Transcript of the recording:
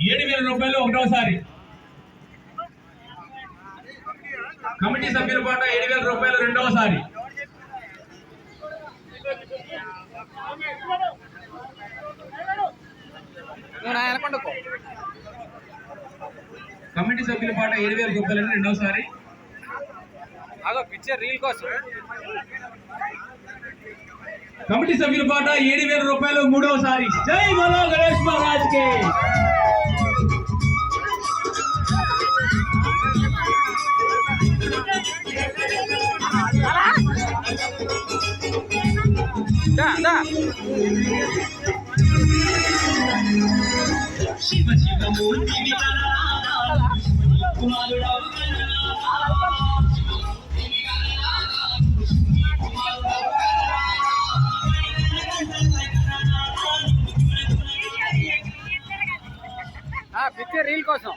7,000 రూపాయలు ఒకటోసారి. కమిటీ సభ్యుల పాట 7,000 రూపాయలు రెండవసారి. కమిటీ సభ్యుల పాట 7,000 రూపాయలు రెండవసారి. పిక్చర్ రీల్ కోసం. కమిటీ సభ్యుల పాట 7,000 రూపాయలు మూడవసారి. జై బలో గణేష్ మహారాజ్ కి. శివ శివ మూర్తి పిక్చర్ రీల్ కోసం.